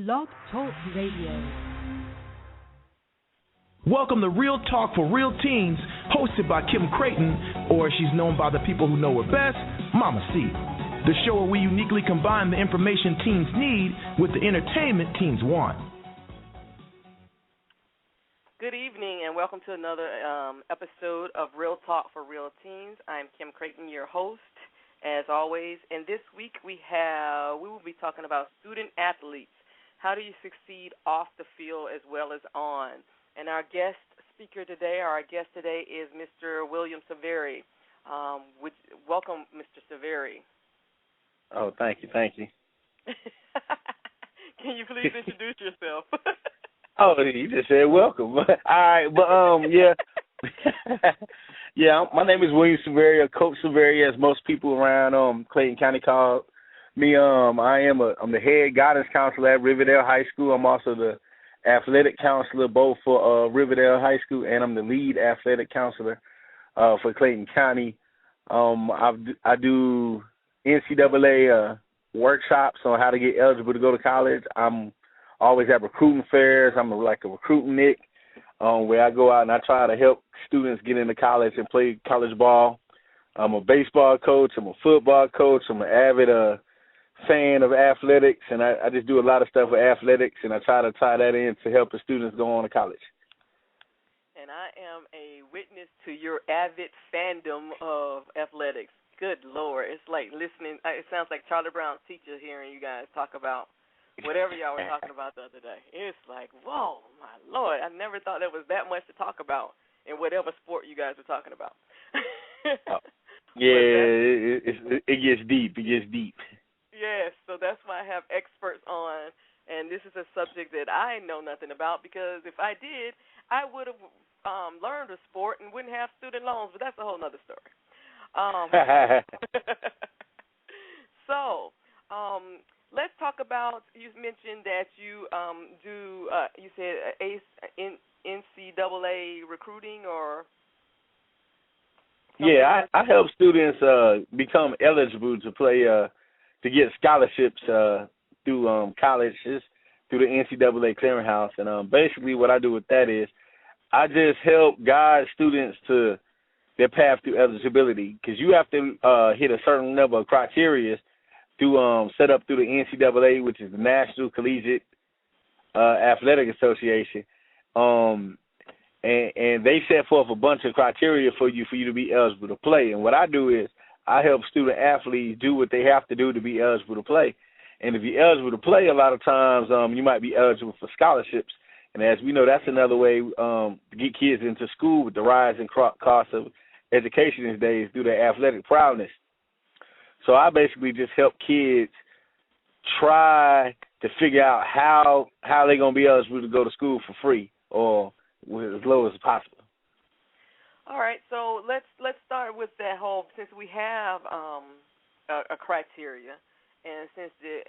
Blog Talk Radio. Welcome to Real Talk for Real Teens, hosted by Kim Creighton, or as she's known by the people who know her best, Mama C. The show where we uniquely combine the information teens need with the entertainment teens want. Good evening and welcome to another episode of Real Talk for Real Teens. I'm Kim Creighton, your host, as always. And this week we will be talking about student athletes. How do you succeed off the field as well as on? And our guest today is Mr. William Silveri. Welcome, Mr. Silveri. Oh, thank you. Can you please introduce yourself? Oh, you just said welcome. All right, but yeah. Yeah, my name is William Silveri, or Coach Silveri, as most people around Clayton County call me. I'm the head guidance counselor at Riverdale High School. I'm also the athletic counselor both for Riverdale High School, and I'm the lead athletic counselor for Clayton County. I do NCAA workshops on how to get eligible to go to college. I'm always at recruiting fairs. I'm like a recruiting Nick, where I go out and I try to help students get into college and play college ball. I'm a baseball coach. I'm a football coach. I'm an avid fan of athletics, and I just do a lot of stuff with athletics, and I try to tie that in to help the students go on to college. And I am a witness to your avid fandom of athletics. Good Lord. It's like listening. It sounds like Charlie Brown's teacher hearing you guys talk about whatever y'all were talking about the other day. It's like, whoa, my Lord. I never thought there was that much to talk about in whatever sport you guys were talking about. Yeah, it gets deep. It gets deep. Yes, so that's why I have experts on, and this is a subject that I know nothing about, because if I did, I would have learned a sport and wouldn't have student loans, but that's a whole other story. So, let's talk about, you mentioned that you you said NCAA recruiting, or? Yeah, I help students become eligible to play, to get scholarships through colleges, through the NCAA clearinghouse. And basically what I do with that is I just help guide students to their path through eligibility, because you have to hit a certain number of criteria to set up through the NCAA, which is the National Collegiate Athletic Association. And they set forth a bunch of criteria for you to be eligible to play. And what I do is I help student athletes do what they have to do to be eligible to play. And if you're eligible to play, a lot of times you might be eligible for scholarships. And as we know, that's another way to get kids into school with the rising cost of education these days through their athletic prowess. So I basically just help kids try to figure out how they're going to be eligible to go to school for free or with as low as possible. All right, so let's start with that whole, since we have a criteria, and since the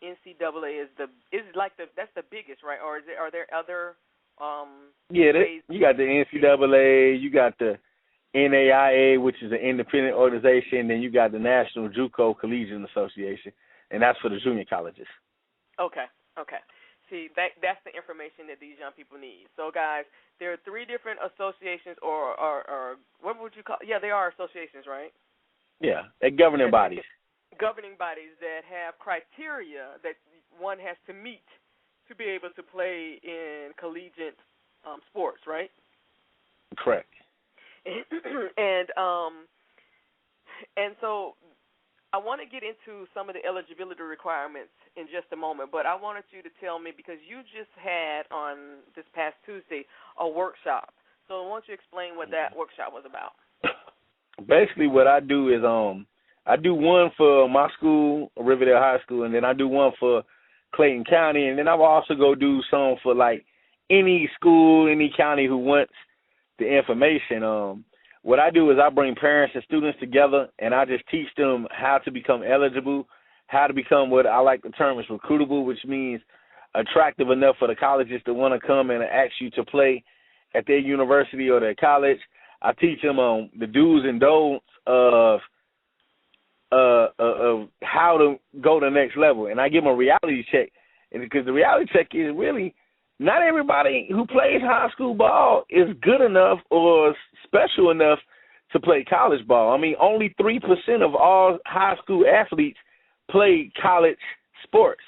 NCAA is that's the biggest, right? Or are there other ways? You got the NCAA, you got the NAIA, which is an independent organization, then you got the National JUCO Collegiate Association, and that's for the junior colleges. Okay. See, that's the information that these young people need. So, guys, there are three different associations, or what would you call? Yeah, they are associations, right? Yeah, they're governing bodies. Governing bodies that have criteria that one has to meet to be able to play in collegiate sports, right? Correct. And so I want to get into some of the eligibility requirements in just a moment, but I wanted you to tell me, because you just had on this past Tuesday a workshop. So I want you to explain what that workshop was about. Basically what I do is I do one for my school, Riverdale High School, and then I do one for Clayton County, and then I will also go do some for like any school, any county who wants the information. What I do is I bring parents and students together, and I just teach them how to become eligible, how to become what I like the term is recruitable, which means attractive enough for the colleges to want to come and ask you to play at their university or their college. I teach them the do's and don'ts of how to go to the next level, and I give them a reality check And because the reality check is really not everybody who plays high school ball is good enough or special enough to play college ball. I mean, only 3% of all high school athletes play college sports.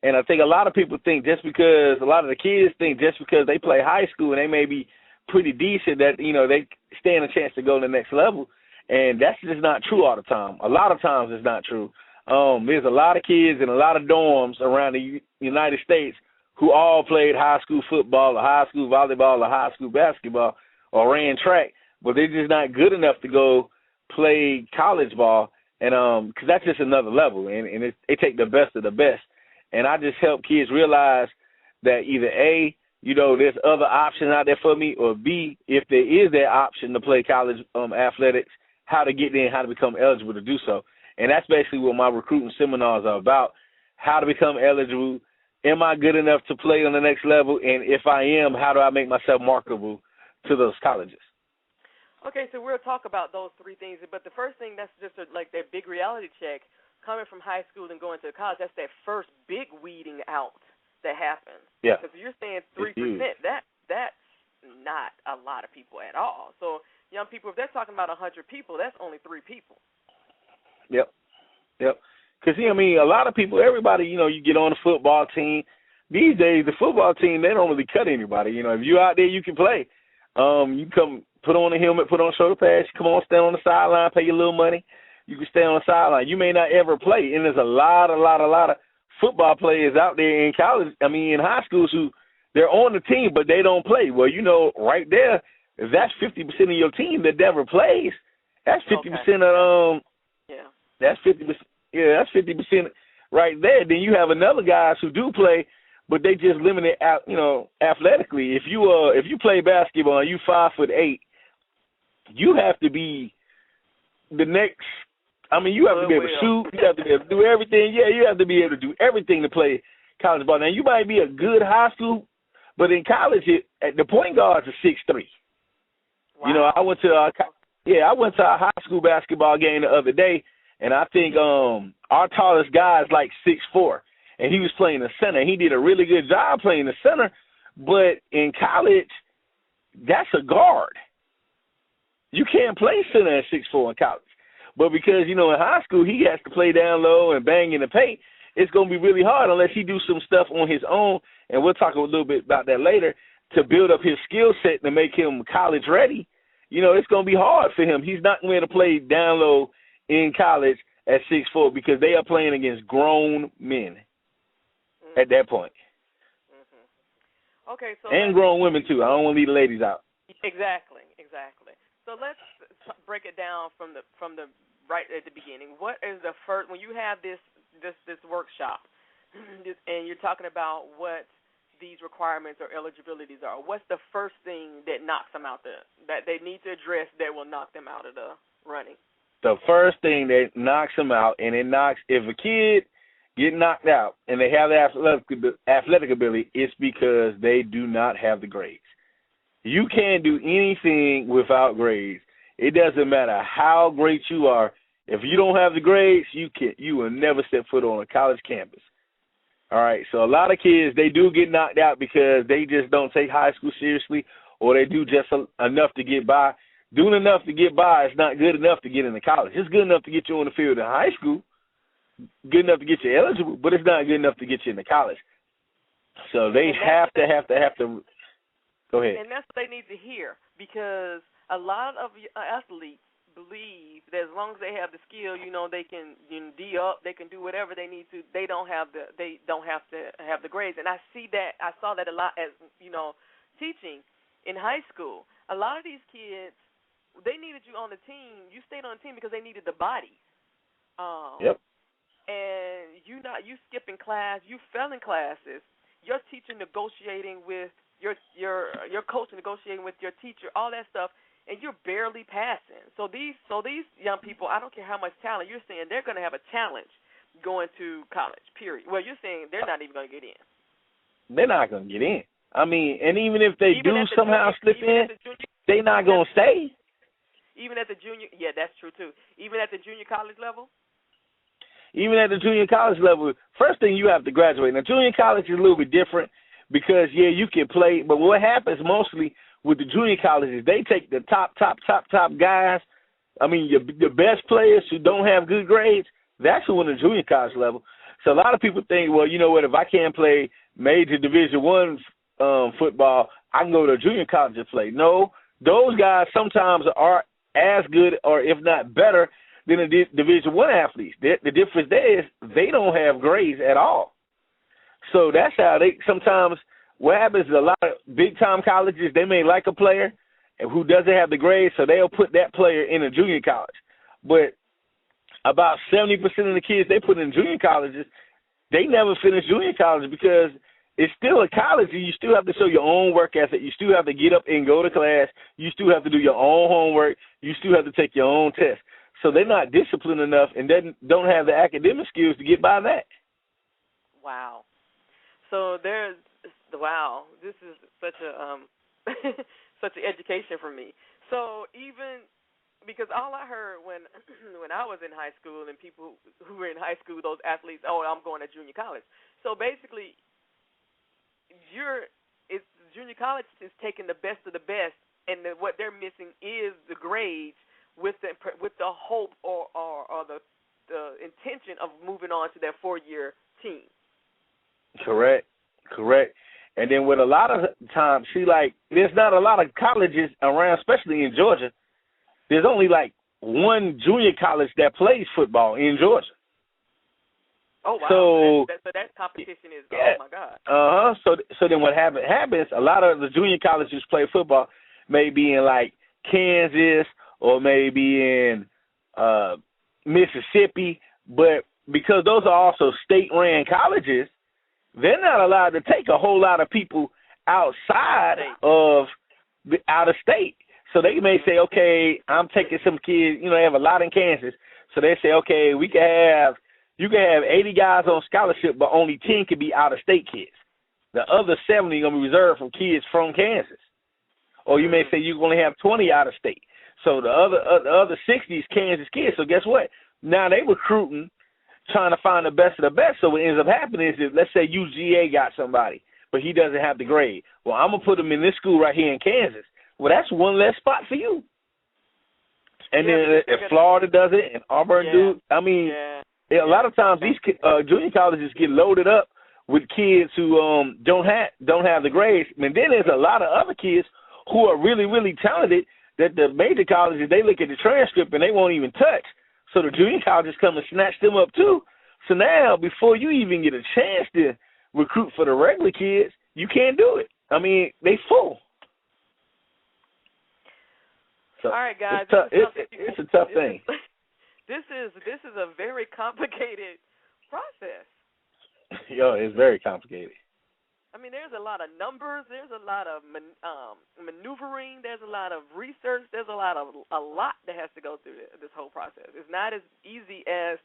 And I think a lot of people think a lot of the kids think just because they play high school and they may be pretty decent that, they stand a chance to go to the next level. And that's just not true all the time. A lot of times it's not true. There's a lot of kids in a lot of dorms around the United States who all played high school football or high school volleyball or high school basketball or ran track, but they're just not good enough to go play college ball. And because that's just another level, and they take the best of the best. And I just help kids realize that either A, there's other options out there for me, or B, if there is that option to play college athletics, how to get there and how to become eligible to do so. And that's basically what my recruiting seminars are about, how to become eligible. Am I good enough to play on the next level? And if I am, how do I make myself marketable to those colleges? Okay, so we'll talk about those three things. But the first thing, that's just like that big reality check. Coming from high school and going to college, that's that first big weeding out that happens. Yeah. Because you're saying 3%, that's not a lot of people at all. So young people, if they're talking about 100 people, that's only 3 people. Yep. Because, a lot of people, everybody, you get on the football team. These days, the football team, they don't really cut anybody. If you're out there, you can play. You come put on a helmet, put on shoulder pads, come on, stand on the sideline, pay your little money. You can stay on the sideline. You may not ever play. And there's a lot of football players out there in college, in high schools who they're on the team, but they don't play. Well, right there, if that's 50% of your team that never plays, that's 50% of that's 50%. Yeah, that's 50% right there. Then you have another guys who do play, but they just limited out, athletically. If you play basketball and you 5'8", you have to be the next. You have to be able to shoot. You have to be able to do everything. Yeah, you have to be able to do everything to play college ball. Now, you might be a good high school, but in college, the point guards are 6'3". Wow. I went to a high school basketball game the other day, and I think our tallest guy is like 6'4", and he was playing the center. He did a really good job playing the center, but in college, that's a guard. You can't play center at 6'4" in college. But because, in high school, he has to play down low and bang in the paint, it's going to be really hard unless he do some stuff on his own, and we'll talk a little bit about that later, to build up his skill set to make him college ready. It's going to be hard for him. He's not going to play down low in college at 6'4" because they are playing against grown men at that point. Mm-hmm. Okay, so and grown women, too. I don't want to leave the ladies out. Exactly. So let's break it down from the right at the beginning. What is the first, when you have this workshop and you're talking about what these requirements or eligibilities are, what's the first thing that knocks them out that they need to address that will knock them out of the running? The first thing that knocks them out, and if a kid get knocked out and they have the athletic ability, it's because they do not have the grades. You can't do anything without grades. It doesn't matter how great you are. If you don't have the grades, you will never step foot on a college campus. All right, so a lot of kids, they do get knocked out because they just don't take high school seriously, or they do just enough to get by. Doing enough to get by is not good enough to get into college. It's good enough to get you on the field in high school, good enough to get you eligible, but it's not good enough to get you into college. So they have to. Go ahead. And that's what they need to hear, because a lot of athletes believe that as long as they have the skill, they can D up, they can do whatever they need to. They don't have to have the grades. And I saw that a lot as teaching in high school. A lot of these kids, they needed you on the team. You stayed on the team because they needed the bodies. Yep. And you skipping class, you failing classes. Your teacher negotiating with your coach negotiating with your teacher, all that stuff, and you're barely passing. So these young people, I don't care how much talent, you're saying they're going to have a challenge going to college, period. Well, you're saying they're not even going to get in. They're not going to get in. And even if they do somehow slip in, they're not going to stay. Even at the junior, yeah, that's true too. Even at the junior college level? even at the junior college level, first thing you have to graduate. Now, junior college is a little bit different because, yeah, you can play, but what happens mostly with the junior colleges, they take the top guys. I mean, your best players who don't have good grades, that's who in the junior college level. So a lot of people think, well, you know what, if I can't play major Division I football, I can go to junior college and play. No, those guys sometimes are as good or if not better than the Division I athletes. The difference there is they don't have grades at all. So that's how they sometimes what happens is a lot of big-time colleges, they may like a player who doesn't have the grades, so they'll put that player in a junior college. But about 70% of the kids they put in junior colleges, they never finish junior college because it's still a college and you still have to show your own work ethic. You still have to get up and go to class. You still have to do your own homework. You still have to take your own tests. So they're not disciplined enough and don't have the academic skills to get by that. Wow. So this is such a such an education for me. So even because all I heard when I was in high school and people who were in high school, those athletes, oh, I'm going to junior college. So basically, junior college is taking the best of the best, and what they're missing is the grades with the hope or the intention of moving on to their 4-year team. Correct. And then with a lot of times, there's not a lot of colleges around, especially in Georgia. There's only like one junior college that plays football in Georgia. Oh, wow. So that competition is, yeah. Oh, my God. So then what happens, a lot of the junior colleges play football maybe in like Kansas or maybe in Mississippi, but because those are also state-ran colleges, they're not allowed to take a whole lot of people outside of out of state. So they may say, okay, I'm taking some kids, they have a lot in Kansas. So they say, okay, you can have 80 guys on scholarship, but only 10 can be out-of-state kids. The other 70 are going to be reserved from kids from Kansas. Or you may say you only have 20 out-of-state. So the other 60 is Kansas kids. So guess what? Now they recruiting, trying to find the best of the best. So what ends up happening is, let's say UGA got somebody, but he doesn't have the grade. Well, I'm going to put him in this school right here in Kansas. Well, that's one less spot for you. And then if Florida does it and Auburn do, I mean, a lot of times these junior colleges get loaded up with kids who don't have the grades. And then there's a lot of other kids who are really, really talented that the major colleges, they look at the transcript and they won't even touch. So the junior colleges come and snatch them up too. So now before you even get a chance to recruit for the regular kids, you can't do it. I mean, they full. So all right, guys. It's a tough thing. This is a very complicated process. Yo, it's very complicated. I mean, there's a lot of numbers. There's a lot of maneuvering. There's a lot of research. There's a lot that has to go through this whole process. It's not as easy as,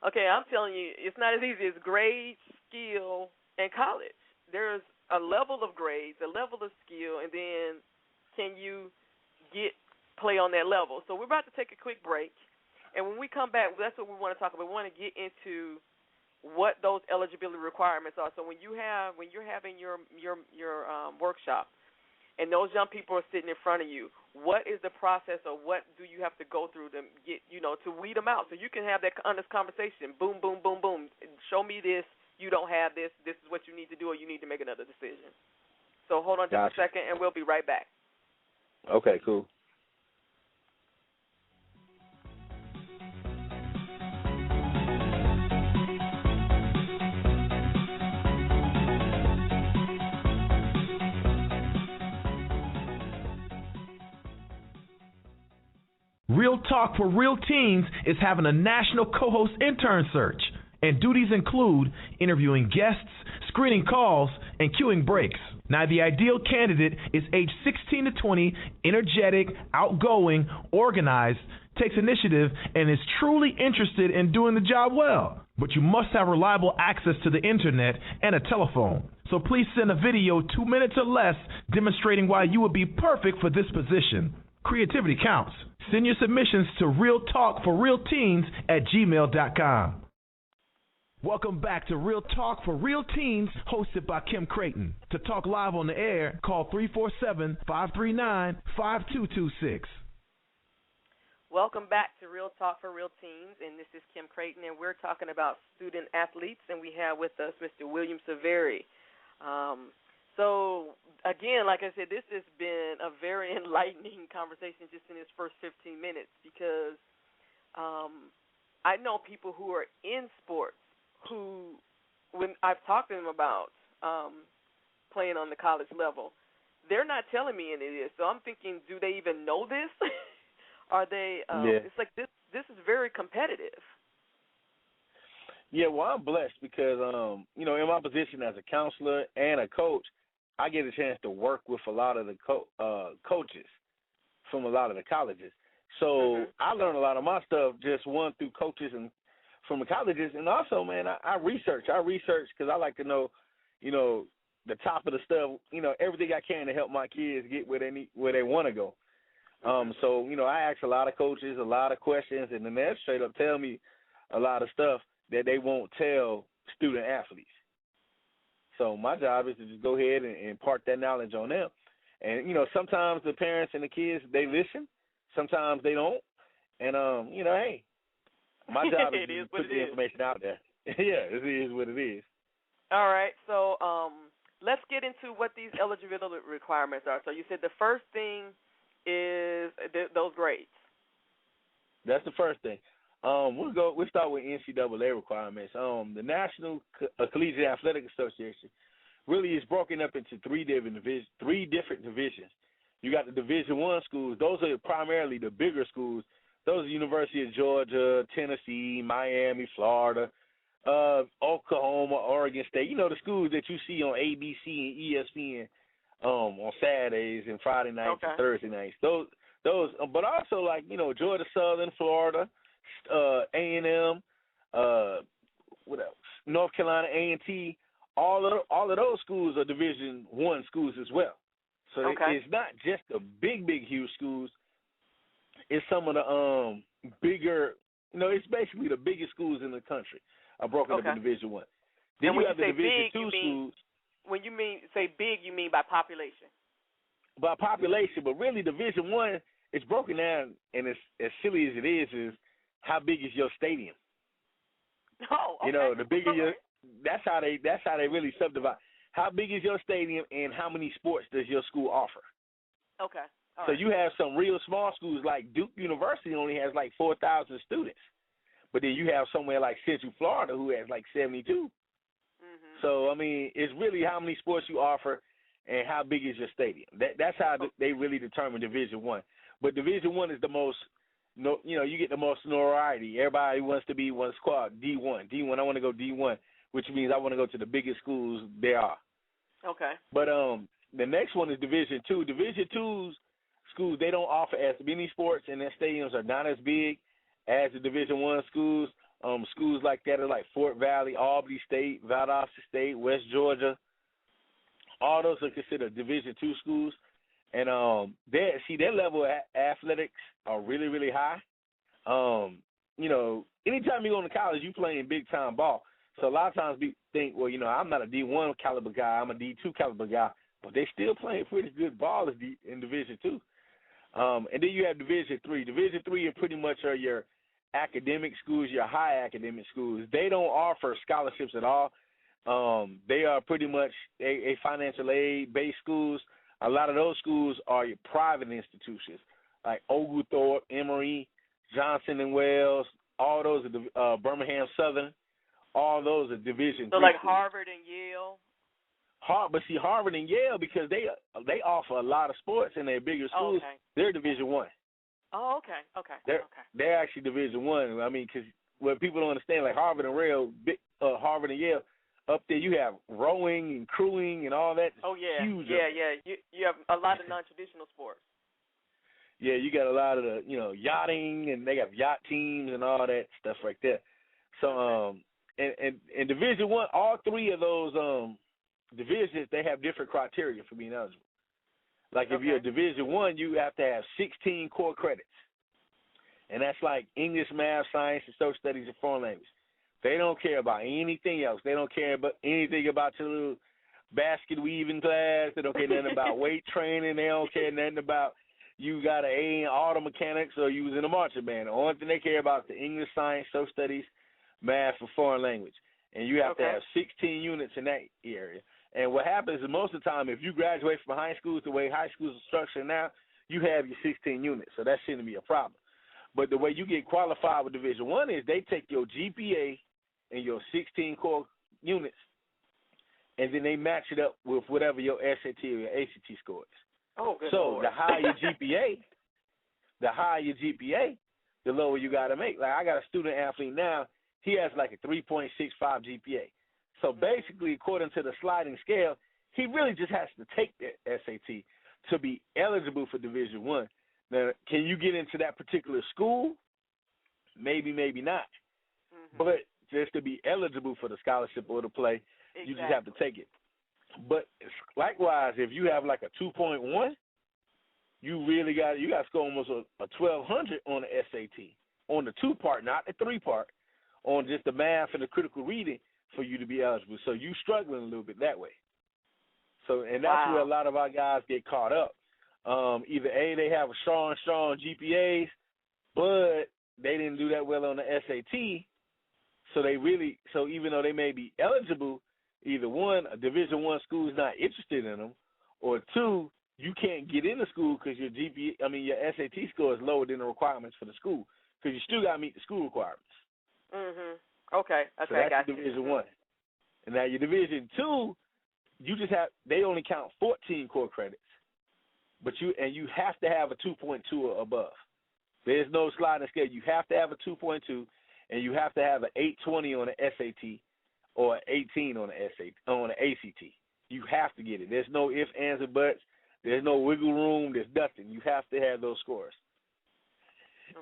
okay, I'm telling you, it's not as easy as grade, skill, and college. There's a level of grades, a level of skill, and then can you play on that level. So we're about to take a quick break, and when we come back, that's what we want to talk about. We want to get into what those eligibility requirements are. So when you're having your workshop, and those young people are sitting in front of you, what is the process, or what do you have to go through to get to weed them out, so you can have that honest conversation. Boom, boom, boom, boom. Show me this. You don't have this. This is what you need to do, or you need to make another decision. So hold on just a second, and we'll be right back. Okay, cool. Real Talk for Real Teens is having a national co-host intern search, and duties include interviewing guests, screening calls, and queuing breaks. Now, the ideal candidate is age 16 to 20, energetic, outgoing, organized, takes initiative, and is truly interested in doing the job well. But you must have reliable access to the internet and a telephone. So please send a video 2 minutes or less demonstrating why you would be perfect for this position. Creativity counts. Send your submissions to realtalkforrealteens@gmail.com. Welcome back to Real Talk for Real Teens, hosted by Kim Creighton. To talk live on the air, call 347-539-5226. Welcome back to Real Talk for Real Teens, and this is Kim Creighton, and we're talking about student athletes, and we have with us Mr. William Silveri. So, again, like I said, this has been a very enlightening conversation just in this first 15 minutes because I know people who are in sports who, when I've talked to them about playing on the college level, they're not telling me any of this. So I'm thinking, do they even know this? Are they? It's like this is very competitive. Yeah, well, I'm blessed because, in my position as a counselor and a coach, I get a chance to work with a lot of the coaches from a lot of the colleges. So I learned a lot of my stuff just through coaches and from the colleges. And also, man, I research. Because I like to know, the top of the stuff, everything I can to help my kids get where they want to go. So, I ask a lot of coaches a lot of questions, and then they straight up tell me a lot of stuff that they won't tell student athletes. So my job is to just go ahead and impart that knowledge on them. And, sometimes the parents and the kids, they listen. Sometimes they don't. And, hey, my job is to put the information out there. Yeah, it is what it is. All right. So let's get into what these eligibility requirements are. So you said the first thing is those grades. That's the first thing. We'll start with NCAA requirements. The National Collegiate Athletic Association really is broken up into three different divisions. You got the Division I schools. Those are primarily the bigger schools. Those are University of Georgia, Tennessee, Miami, Florida, Oklahoma, Oregon State. The schools that you see on ABC and ESPN on Saturdays and Friday nights and Thursday nights. Those, but also like Georgia Southern, Florida, A&M, what else? North Carolina A&T. All of those schools are Division I schools as well. So it's not just the big, huge schools. It's some of the bigger. It's basically the biggest schools in the country are broken up in Division I. Then you have the Division II schools. When you say big, you mean by population? By population, but really Division I is broken down, and it's as silly as it is how big is your stadium? Oh, okay. The bigger that's how they really subdivide. How big is your stadium, and how many sports does your school offer? Okay. All so right. you have some real small schools like Duke University only has like 4,000 students, but then you have somewhere like Central Florida who has like 72. So, it's really how many sports you offer and how big is your stadium. That's how they really determine Division I. But Division I is the most, you get the most notoriety. Everybody wants to be one squad, D1. D1, I want to go D1, which means I want to go to the biggest schools there are. Okay. But the next one is Division II. Division II schools, they don't offer as many sports, and their stadiums are not as big as the Division I schools. Schools like that are like Fort Valley, Albany State, Valdosta State, West Georgia. All those are considered Division II schools. And their level of athletics are really, really high. Anytime you go to college, you playing big-time ball. So a lot of times people think, well, I'm not a D1 caliber guy, I'm a D2 caliber guy. But they still playing pretty good ball in Division II. And then you have Division III. Division III are pretty much your academic schools, your high academic schools. They don't offer scholarships at all. They are pretty much a financial aid-based schools. A lot of those schools are your private institutions, like Oglethorpe, Emory, Johnson & Wales. All those are Birmingham Southern. All those are Division III. So like schools. Harvard and Yale. But see, Harvard and Yale, because they offer a lot of sports in their bigger schools, they're Division I. Oh, okay. They're actually Division I. Because what people don't understand, like Harvard and Yale, up there you have rowing and crewing and all that. Oh yeah, huge. Yeah. You have a lot of non-traditional sports. Yeah, you got a lot of the yachting, and they have yacht teams and all that stuff right there. So and Division I, all three of those divisions, they have different criteria for being eligible. Like if you're a Division I, you have to have 16 core credits. And that's like English, math, science, and social studies and foreign language. They don't care about anything else. They don't care about anything about your little basket weaving class. They don't care nothing about weight training. They don't care nothing about you got an A in auto mechanics or you was in a marching band. The only thing they care about is the English, science, social studies, math, and foreign language. And you have to have 16 units in that area. And what happens is most of the time, if you graduate from high school the way high schools are structured now, you have your 16 units. So that shouldn't be a problem. But the way you get qualified with Division I is they take your GPA and your 16 core units, and then they match it up with whatever your SAT or your ACT score is. Oh, good So Lord. the higher your GPA, the lower you got to make. Like I got a student athlete now, he has like a 3.65 GPA. So basically, according to the sliding scale, he really just has to take the SAT to be eligible for Division I. Now, can you get into that particular school? Maybe, maybe not. But just to be eligible for the scholarship or to play, you just have to take it. But likewise, if you have like a 2.1, you really got to score almost a 1,200 on the SAT, on the 2-part, not the 3-part, on just the math and the critical reading for you to be eligible. So you struggling a little bit that way. So, and that's where a lot of our guys get caught up. Either A, they have a strong GPAs, but they didn't do that well on the SAT. So so even though they may be eligible, either one, a Division I school is not interested in them, or two, you can't get into school because your your SAT score is lower than the requirements for the school because you still got to meet the school requirements. Okay, so that's got Division you. I. And now your Division II, they only count 14 core credits, but you have to have a 2.2 or above. There's no sliding scale. You have to have a 2.2, and you have to have an 820 on the SAT or 18 on the ACT. You have to get it. There's no ifs, ands, or buts. There's no wiggle room. There's nothing. You have to have those scores.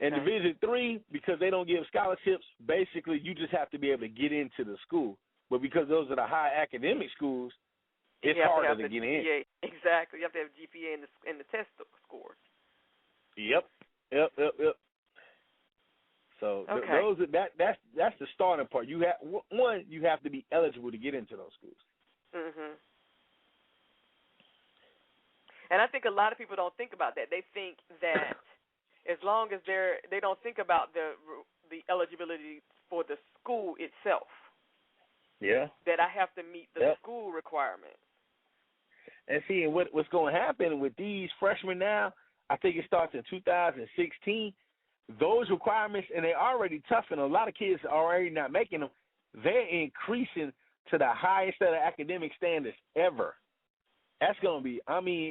In Division III, because they don't give scholarships, basically you just have to be able to get into the school. But because those are the high academic schools, it's harder to get in. Exactly. You have to have GPA in the test scores. Yep. So that's the starting part. You have to be eligible to get into those schools. And I think a lot of people don't think about that. They think that as long as they don't think about the eligibility for the school itself. Yeah. That I have to meet the school requirements. And see, what's going to happen with these freshmen now, I think it starts in 2016, those requirements, and they're already tough, and a lot of kids are already not making them, they're increasing to the highest of the academic standards ever. That's going to be,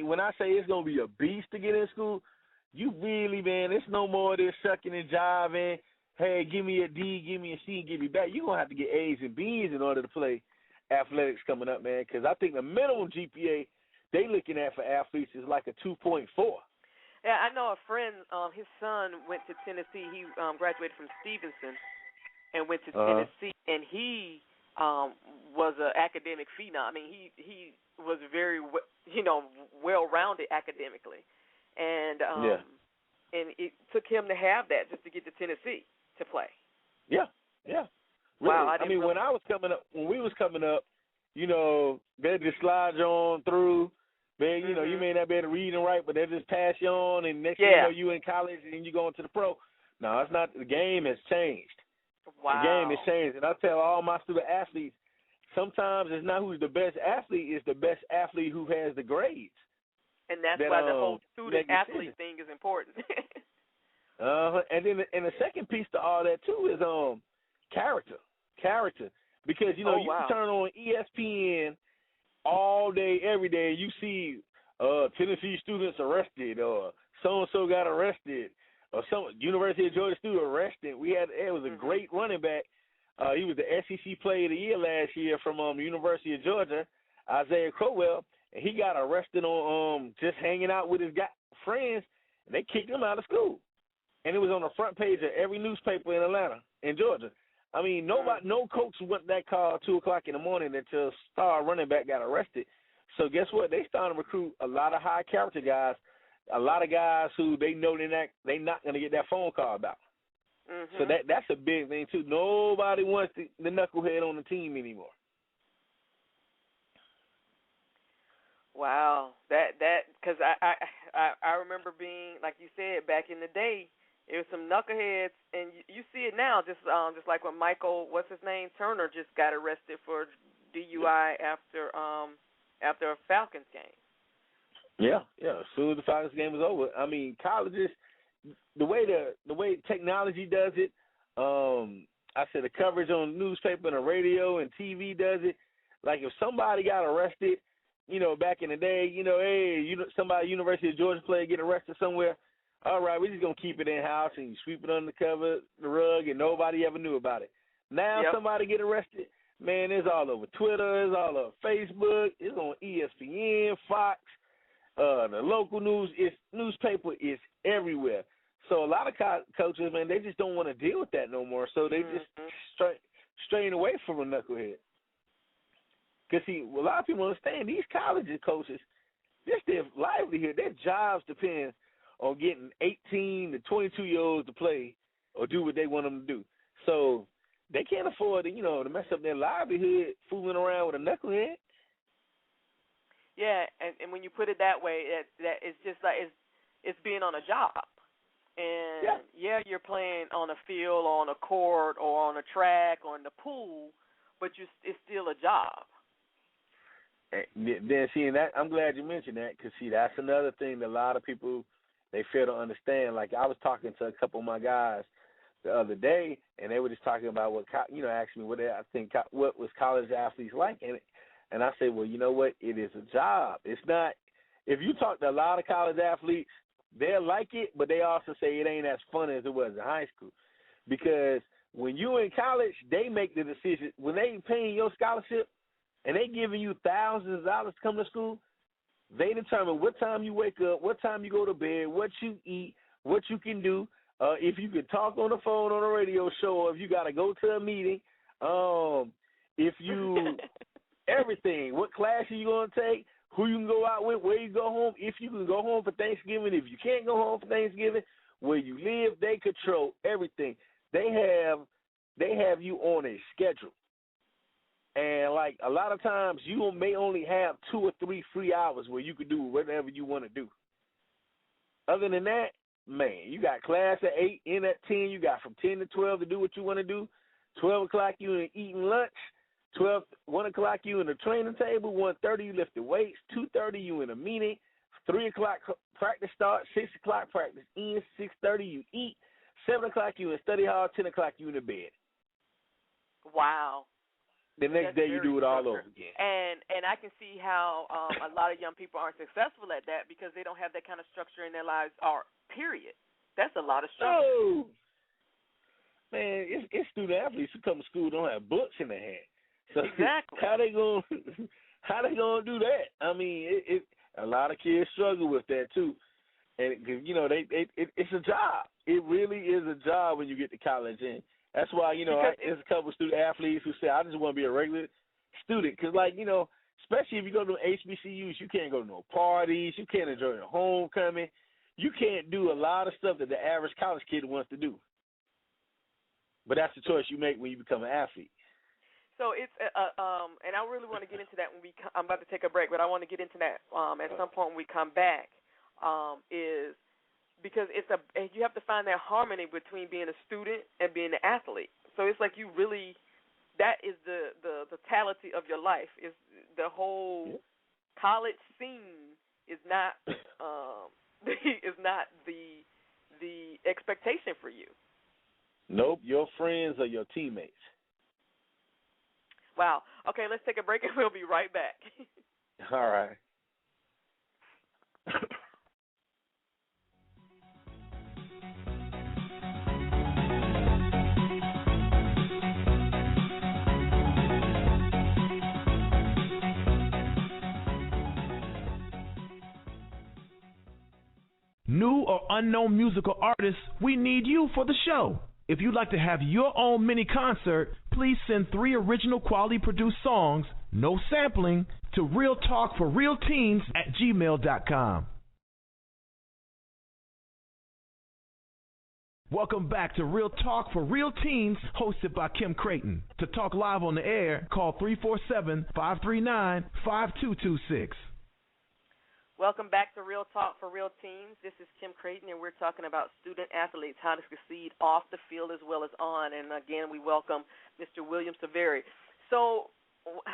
when I say it's going to be a beast to get in school, you really, man, it's no more of this sucking and jiving. Hey, give me a D, give me a C, give me back. You're going to have to get A's and B's in order to play athletics coming up, man, because I think the minimum GPA they looking at for athletes is like a 2.4. Yeah, I know a friend, his son went to Tennessee. He graduated from Stevenson and went to Tennessee, and he was an academic phenom. He was very, well-rounded academically. And and it took him to have that just to get to Tennessee to play. Yeah. Really. Wow. When we was coming up, they just slide you on through. Man, you may not be able to read and write, but they just pass you on, and next thing you know, you in college and you going to the pro. No, it's not. The game has changed. Wow. The game has changed, and I tell all my student athletes, sometimes it's not who's the best athlete, it's the best athlete who has the grades. And that's why the whole student-athlete thing is important. And then the second piece to all that, too, is character. Because, you can turn on ESPN all day, every day, and you see Tennessee students arrested, or so-and-so got arrested, or some University of Georgia student arrested. It was a great running back. He was the SEC Player of the Year last year from the University of Georgia, Isaiah Crowell. And he got arrested on just hanging out with his friends, and they kicked him out of school. And it was on the front page of every newspaper in Atlanta, in Georgia. No coach went that call at 2 o'clock in the morning until star running back got arrested So guess what? They starting to recruit a lot of high character guys, a lot of guys who they know they're not going to get that phone call about. So that's a big thing too. Nobody wants the knucklehead on the team anymore. Wow, that because I remember being, like you said, back in the day, it was some knuckleheads, and you see it now, just like when Michael, what's his name, Turner, just got arrested for DUI after a Falcons game. Yeah. As soon as the Falcons game was over, I mean, colleges, the way technology does it, I said the coverage on the newspaper and the radio and TV does it. Like if somebody got arrested, back in the day, somebody University of Georgia player get arrested somewhere. All right, we're just gonna keep it in house and sweep it under the rug, and nobody ever knew about it. Now somebody get arrested, man, it's all over Twitter, it's all over Facebook, it's on ESPN, Fox, the local news, newspaper is everywhere. So a lot of coaches, man, they just don't want to deal with that no more. So they just strain away from a knucklehead. Because, see, a lot of people understand these college coaches, just their livelihood, their jobs depend on getting 18 to 22-year-olds to play or do what they want them to do. So they can't afford to, to mess up their livelihood fooling around with a knucklehead. Yeah, and when you put it that way, that it's just like it's being on a job. And, you're playing on a field or on a court or on a track or in the pool, but it's still a job. Then, see, and that, I'm glad you mentioned that because, see, that's another thing that a lot of people, they fail to understand. Like, I was talking to a couple of my guys the other day, and they were just talking about what, asked me what was college athletes like. And I said, well, you know what? It is a job. It's not, if you talk to a lot of college athletes, they'll like it, but they also say it ain't as fun as it was in high school. Because when you're in college, they make the decision. When they paying your scholarship, and they giving you thousands of dollars to come to school, they determine what time you wake up, what time you go to bed, what you eat, what you can do, if you can talk on the phone on a radio show, or if you got to go to a meeting, if you, everything, what class are you going to take, who you can go out with, where you go home, if you can go home for Thanksgiving, if you can't go home for Thanksgiving, where you live, they control everything. They have you on a schedule. And, like, a lot of times you may only have 2 or 3 free hours where you can do whatever you want to do. Other than that, man, you got class at 8, in at 10. You got from 10 to 12 to do what you want to do. 12 o'clock you in eating lunch. 1 o'clock you in the training table. 1:30 you lifting weights. 2:30 you in a meeting. 3 o'clock practice start. 6 o'clock practice in. 6:30 you eat. 7 o'clock you in study hall. 10 o'clock you in the bed. Wow. The next day you do it all over again. And I can see how a lot of young people aren't successful at that because they don't have that kind of structure in their lives, or period. That's a lot of structure. Oh, man, it's student athletes who come to school don't have books in their hand. So exactly. How they gonna do that? I mean, a lot of kids struggle with that too, and it's a job. It really is a job when you get to college, and that's why there's a couple of student athletes who say I just want to be a regular student because, especially if you go to HBCUs, you can't go to no parties, you can't enjoy the homecoming, you can't do a lot of stuff that the average college kid wants to do. But that's the choice you make when you become an athlete. So it's and I really want to get into that when I'm about to take a break, but I want to get into that at some point when we come back. Is because you have to find that harmony between being a student and being an athlete. So it's like that is the totality of your life. Is the whole college scene is not is not the expectation for you. Nope, your friends are your teammates. Wow. Okay, let's take a break and we'll be right back. All right. New or unknown musical artists, we need you for the show. If you'd like to have your own mini concert, please send 3 original quality produced songs no sampling, to realtalkforrealteens@gmail.com. Welcome back to Real Talk for Real Teens, hosted by Kim Creighton. To talk live on the air, call 347-539-5226. Welcome back to Real Talk for Real Teens. This is Kim Creighton, and we're talking about student athletes, how to succeed off the field as well as on. And again, we welcome Mr. William Silveri. So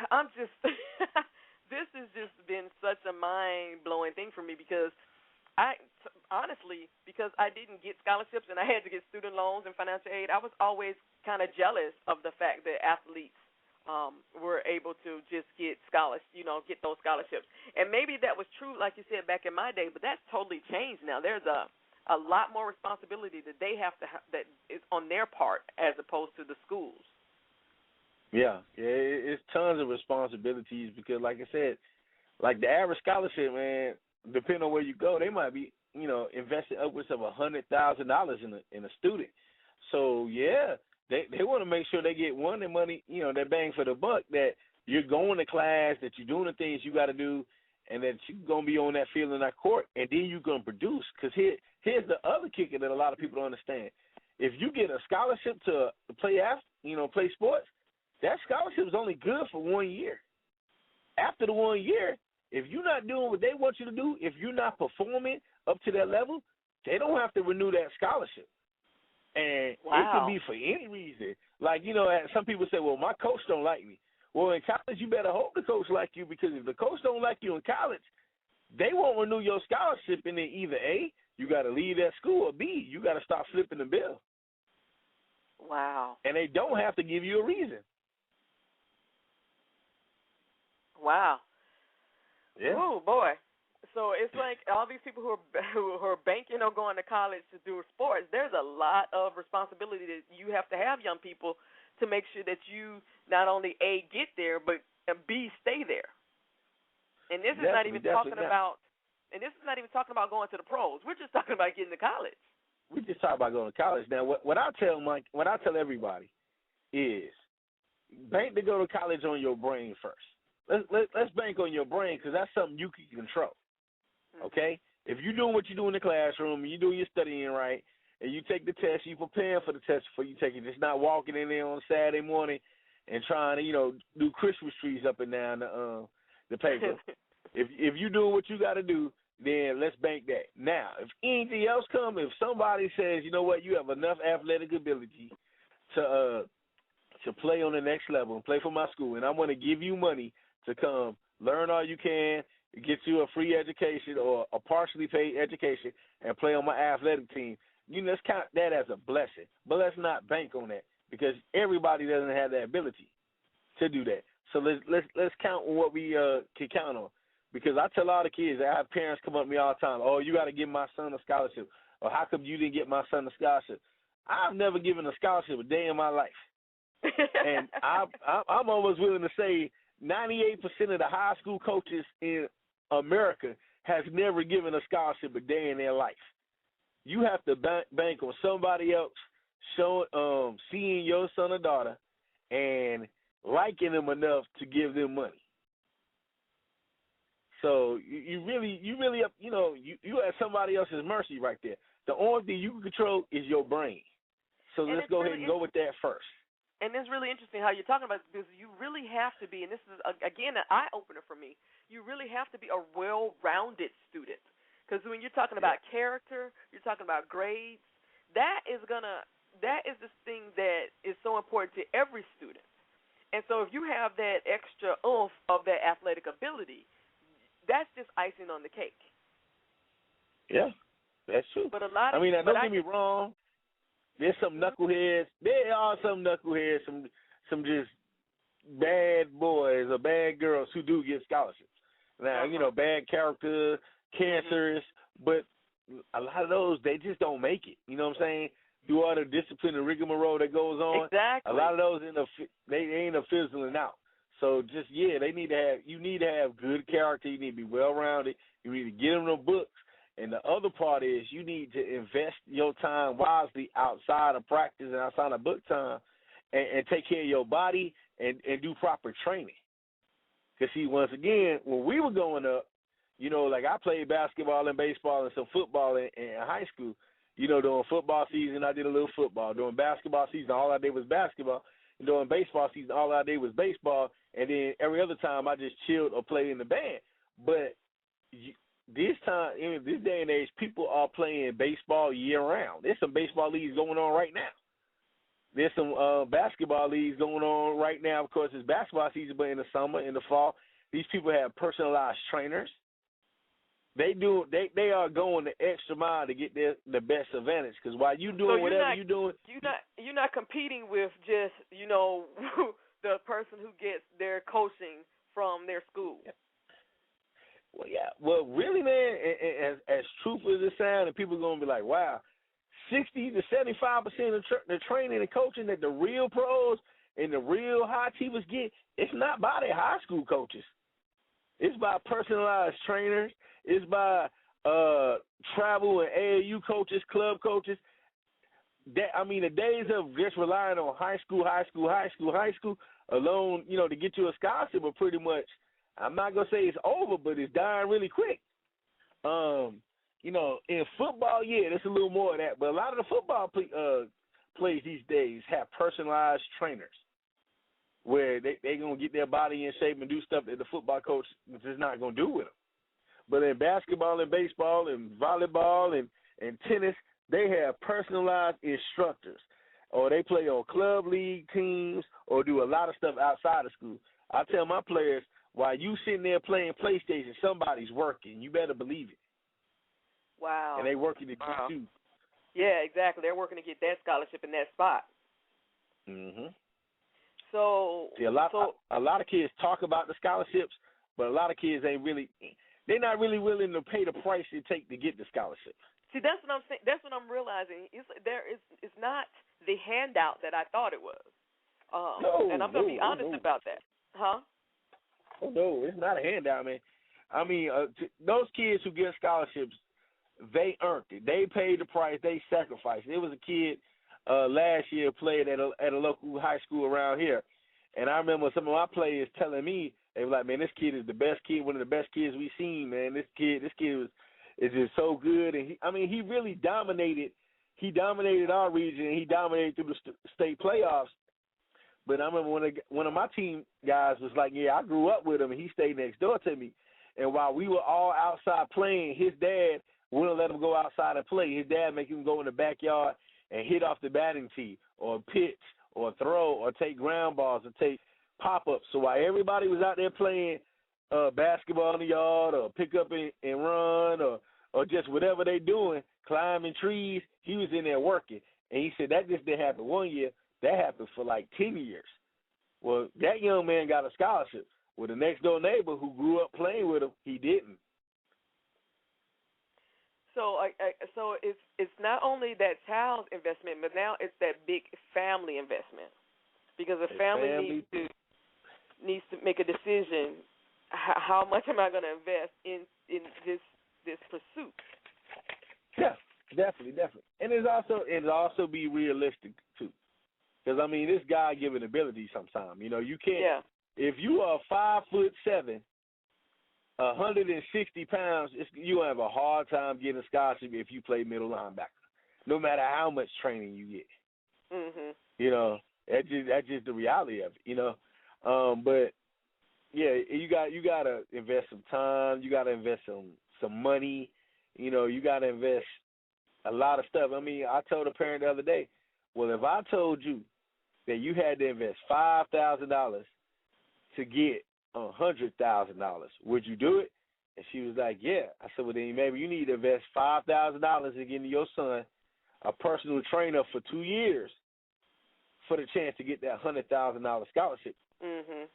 I'm just, this has just been such a mind-blowing thing for me because honestly, because I didn't get scholarships and I had to get student loans and financial aid, I was always kind of jealous of the fact that athletes were able to just get get those scholarships. And maybe that was true, like you said, back in my day, but that's totally changed now. There's a lot more responsibility that they have to that is on their part as opposed to the schools. Yeah, it's tons of responsibilities because, like I said, like the average scholarship, man, depending on where you go, they might be, investing upwards of $100,000 in a student. So yeah, they want to make sure they get their money, their bang for the buck. That you're going to class, that you're doing the things you got to do, and that you're gonna be on that field in that court, and then you're gonna produce. Because here's the other kicker that a lot of people don't understand: if you get a scholarship to play sports, that scholarship is only good for 1 year. After the 1 year, if you're not doing what they want you to do, if you're not performing up to that level, they don't have to renew that scholarship. And wow. It can be for any reason. Like, some people say, well, my coach don't like me. Well, in college, you better hope the coach like you, because if the coach don't like you in college, they won't renew your scholarship. And then either A, you got to leave that school, or B, you got to start flipping the bill. Wow. And they don't have to give you a reason. Wow. Yeah. Oh boy. So it's like all these people who are banking on going to college to do sports. There's a lot of responsibility that you have to have, young people, to make sure that you not only A, get there, but B, stay there. And this is not even talking about. And this is not even talking about going to the pros. We're just talking about getting to college. We just talking about going to college. Now, what I tell everybody is bank to go to college on your brain first. Let's bank on your brain, because that's something you can control. Okay? If you're doing what you do in the classroom, and you're doing your studying right, and you take the test, you're preparing for the test before you take it. Just not walking in there on Saturday morning and trying to, do Christmas trees up and down the paper. If you're doing what you got to do, then let's bank that. Now, if anything else comes, if somebody says, you know what, you have enough athletic ability to play on the next level and play for my school, and I'm going to give you money to come learn all you can, get you a free education or a partially paid education, and play on my athletic team, let's count that as a blessing. But let's not bank on that, because everybody doesn't have that ability to do that. So let's count on what we can count on. Because I tell all the kids, I have parents come up to me all the time, oh, you got to give my son a scholarship, or how come you didn't get my son a scholarship? I've never given a scholarship a day in my life. And I'm almost willing to say 98% of the high school coaches in America has never given a scholarship a day in their life. You have to bank on somebody else seeing your son or daughter and liking them enough to give them money. So you really you at somebody else's mercy right there. The only thing you can control is your brain. So let's go ahead and go with that first. And it's really interesting how you're talking about this, because you really have to be, and this is, again, an eye-opener for me, you really have to be a well-rounded student. Because when you're talking about character, you're talking about grades, that is this thing that is so important to every student. And so if you have that extra oomph of that athletic ability, that's just icing on the cake. Yeah, that's true. But don't get me wrong. There's some knuckleheads. There are some knuckleheads, some just bad boys or bad girls who do get scholarships. Now, bad character, cancerous, but a lot of those, they just don't make it. You know what I'm saying? Through all the discipline and rigmarole that goes on, exactly. A lot of those they ain't fizzling out. So just, you need to have good character. You need to be well-rounded. You need to get them the books. And the other part is you need to invest your time wisely outside of practice and outside of book time, and take care of your body and do proper training. Because, see, once again, when we were growing up, you know, like I played basketball and baseball and some football in high school. You know, during football season, I did a little football. During basketball season, all I did was basketball. And during baseball season, all I did was baseball. And then every other time, I just chilled or played in the band. But this time, in this day and age, people are playing baseball year-round. There's some baseball leagues going on right now. There's some basketball leagues going on right now. Of course, it's basketball season, but in the summer, in the fall, these people have personalized trainers. They are going the extra mile to get the best advantage. Because while you doing whatever you're doing, you're not competing with just the person who gets their coaching from their school. Yeah. Well, yeah. Well, really, man, as truthful as it sounds, and people are gonna be like, wow, 60 to 75% of the training and coaching that the real pros and the real high achievers get, it's not by their high school coaches. It's by personalized trainers. It's by travel and AAU coaches, club coaches. The days of just relying on high school alone, to get you a scholarship are pretty much, I'm not going to say it's over, but it's dying really quick. In football, yeah, there's a little more of that. But a lot of the football plays these days have personalized trainers where they're going to get their body in shape and do stuff that the football coach is just not going to do with them. But in basketball and baseball and volleyball and tennis, they have personalized instructors, or they play on club league teams or do a lot of stuff outside of school. I tell my players, while you sitting there playing PlayStation, somebody's working. You better believe it. Wow. And they working to get you. Yeah, exactly. They're working to get that scholarship in that spot. Mhm. So, see, a lot of kids talk about the scholarships, but a lot of kids they're not really willing to pay the price it takes to get the scholarship. See, that's what I'm saying. That's what I'm realizing. It's not the handout that I thought it was. And I'm going to be honest about that. Huh? Oh, no, it's not a handout, man. I mean, those kids who get scholarships, they earned it. They paid the price. They sacrificed. There was a kid last year played at a local high school around here, and I remember some of my players telling me, they were like, man, this kid is the best kid, one of the best kids we've seen, man. This kid is just so good, and he really dominated. He dominated our region, and he dominated through the state playoffs. But I remember one of my team guys was like, yeah, I grew up with him, and he stayed next door to me. And while we were all outside playing, his dad wouldn't let him go outside and play. His dad make him go in the backyard and hit off the batting tee or pitch or throw or take ground balls or take pop-ups. So while everybody was out there playing basketball in the yard or pick up and run or just whatever they doing, climbing trees, he was in there working. And he said that just didn't happen one year. That happened for like 10 years. Well, that young man got a scholarship. Well, the next-door neighbor who grew up playing with him, he didn't. So it's not only that child's investment, but now it's that big family investment, because the family needs to make a decision. How much am I going to invest in this pursuit? Yeah, definitely. And it's also be realistic too, because this God-given ability. Sometimes you can't. Yeah. If you are 5'7", 160 pounds, you have a hard time getting a scholarship if you play middle linebacker, no matter how much training you get. Mhm. That's just the reality of it. But yeah, you got to invest some time. You got to invest some money. You got to invest a lot of stuff. I told a parent the other day, well, if I told you that you had to invest $5,000 to get $100,000, would you do it? And she was like, yeah. I said, well, then maybe you need to invest $5,000 in getting your son a personal trainer for 2 years for the chance to get that $100,000 scholarship. Mhm.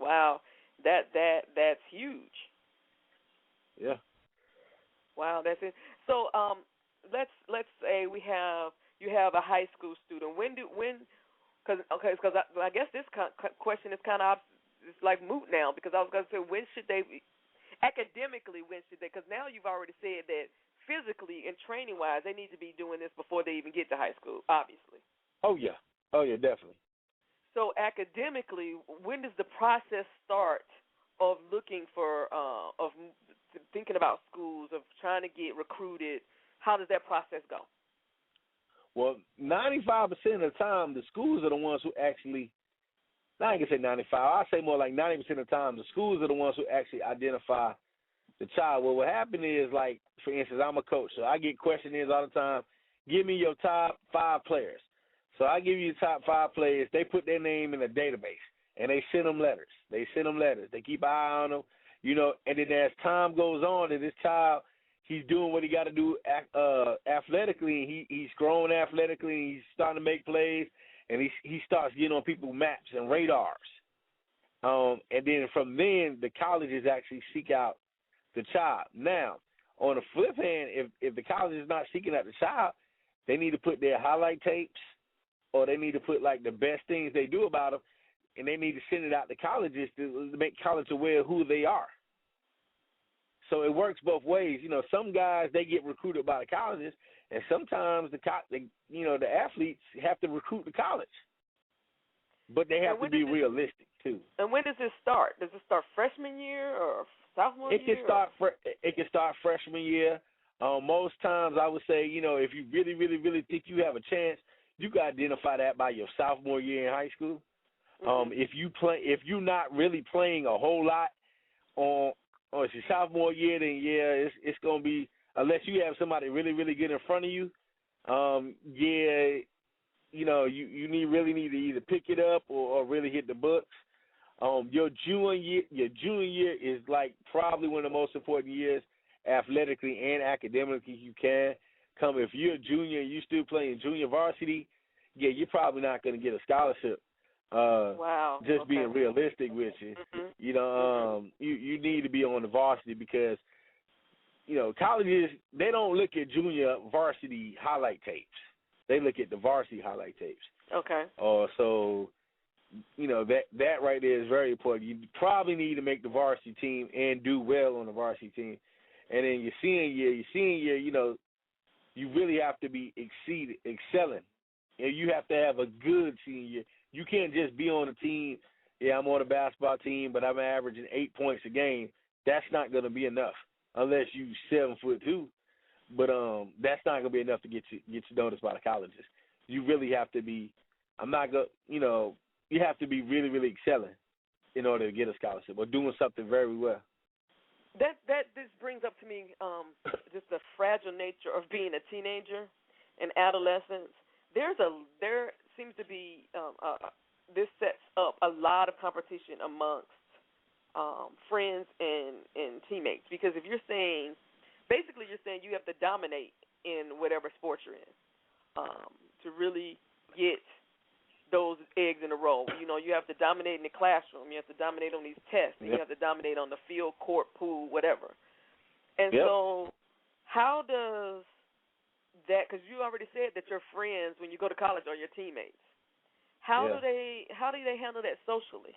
Wow, that's huge. Yeah. Wow, that's it. So let's say you have a high school student. Because I guess this question is kind of, it's like moot now, because I was going to say, when should they academically, because now you've already said that physically and training wise they need to be doing this before they even get to high school, obviously. Oh yeah, definitely. So academically, when does the process start of looking for of thinking about schools, of trying to get recruited, how does that process go? Well, 95% of the time, the schools are the ones who actually, I ain't gonna say 95, I'll say more like 90% of the time, the schools are the ones who actually identify the child. Well, what happened is, like, for instance, I'm a coach, so I get questionnaires all the time. Give me your top 5 players. So I give you the top 5 players. They put their name in a database, and they send them letters. They keep an eye on them, you know, and then as time goes on, and this child, he's doing what he got to do athletically, and he's growing athletically, and he's starting to make plays, and he starts getting on people's maps and radars. And then from then, the colleges actually seek out the child. Now, on the flip hand, if the college is not seeking out the child, they need to put their highlight tapes, or they need to put, like, the best things they do about them, and they need to send it out to colleges to make college aware of who they are. So it works both ways. You know, some guys, they get recruited by the colleges, and sometimes the athletes have to recruit the college. But they have to be realistic too. And when does this start? Does it start freshman year or sophomore year? It can start freshman year. Most times, I would say, you know, if you really, really, really think you have a chance, you can identify that by your sophomore year in high school. Mm-hmm. If you're not really playing a whole lot on it's your sophomore year, then it's gonna be, unless you have somebody really, really good in front of you. You know, you really need to either pick it up or really hit the books. Your junior year is like probably one of the most important years athletically and academically you can come. If you're a junior and you still playing junior varsity, you're probably not going to get a scholarship. Wow. Just okay. being realistic with you. Mm-hmm. You know, you need to be on the varsity because, you know, colleges, they don't look at junior varsity highlight tapes. They look at the varsity highlight tapes. Okay. So, you know, that right there is very important. You probably need to make the varsity team and do well on the varsity team. And then your senior year, you know, you really have to be excelling. And you have to have a good senior year. You can't just be on a team, I'm on a basketball team, but I'm averaging 8 points a game. That's not going to be enough unless you 7'2". But that's not going to be enough to get you noticed by the colleges. You really have to be, you have to be really, really excelling in order to get a scholarship or doing something very well. This brings up to me just the fragile nature of being a teenager and adolescence. There seems to be this sets up a lot of competition amongst friends and teammates, because if you're saying, basically you're saying you have to dominate in whatever sport you're in to really get those eggs in a row. You know, you have to dominate in the classroom. You have to dominate on these tests. And you have to dominate on the field, court, pool, whatever. And so how does that, because you already said that your friends, when you go to college, are your teammates. How do they handle that socially?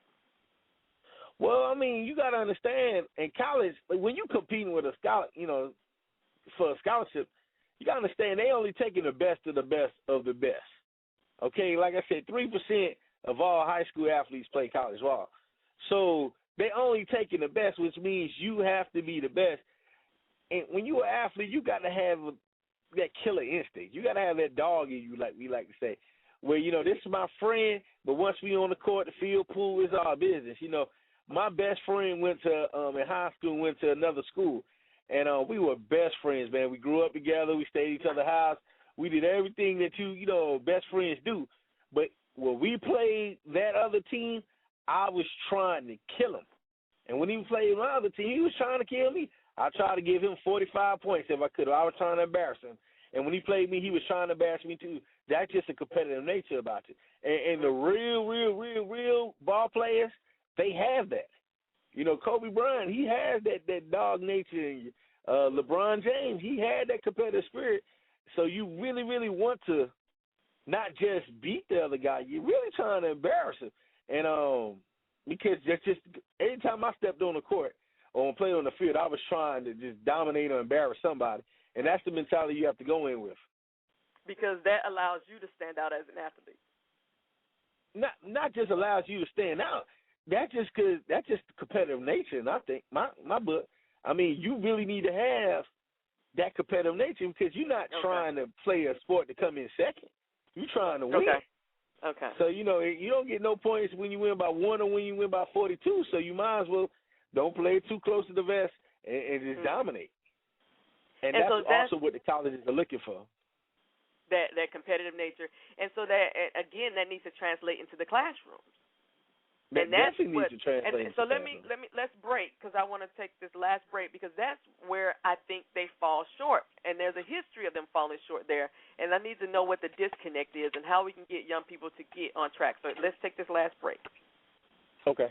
Well, I mean, you got to understand, in college, when you're competing with a scholar, you know, for a scholarship, you got to understand they only taking the best of the best of the best. Okay, like I said, 3% of all high school athletes play college ball. So they only taking the best, which means you have to be the best. And when you're an athlete, you got to have that killer instinct. You got to have that dog in you, like we like to say, where, you know, this is my friend, but once we on the court, the field, pool, it's our business. You know, my best friend went to, in high school, went to another school, and we were best friends, man. We grew up together. We stayed at each other's house. We did everything that best friends do. But when we played that other team, I was trying to kill him. And when he played my other team, he was trying to kill me. I tried to give him 45 points if I could. I was trying to embarrass him. And when he played me, he was trying to embarrass me too. That's just a competitive nature about it. And the real ball players, they have that. You know, Kobe Bryant, he has that dog nature. And LeBron James, he had that competitive spirit. So you really, really want to not just beat the other guy, you're really trying to embarrass him. And because that's just every time I stepped on the court or played on the field, I was trying to just dominate or embarrass somebody. And that's the mentality you have to go in with. Because that allows you to stand out as an athlete. Not just allows you to stand out. that's just competitive nature, and I think my book. I mean, you really need to have that competitive nature because you're not trying to play a sport to come in second. You're trying to win. Okay. So, you don't get no points when you win by 1 or when you win by 42, so you might as well don't play too close to the vest and just dominate. And that's also what the colleges are looking for. That competitive nature. And so that, again, that needs to translate into the classrooms. That definitely needs to translate. And so let's break because I want to take this last break because that's where I think they fall short, and there's a history of them falling short there. And I need to know what the disconnect is and how we can get young people to get on track. So let's take this last break. Okay.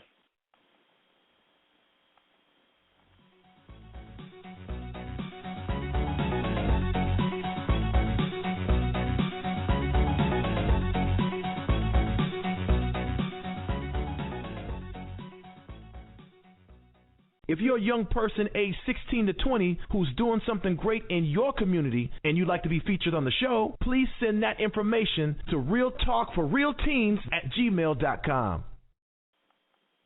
If you're a young person aged 16 to 20 who's doing something great in your community and you'd like to be featured on the show, please send that information to realtalkforrealteens@gmail.com.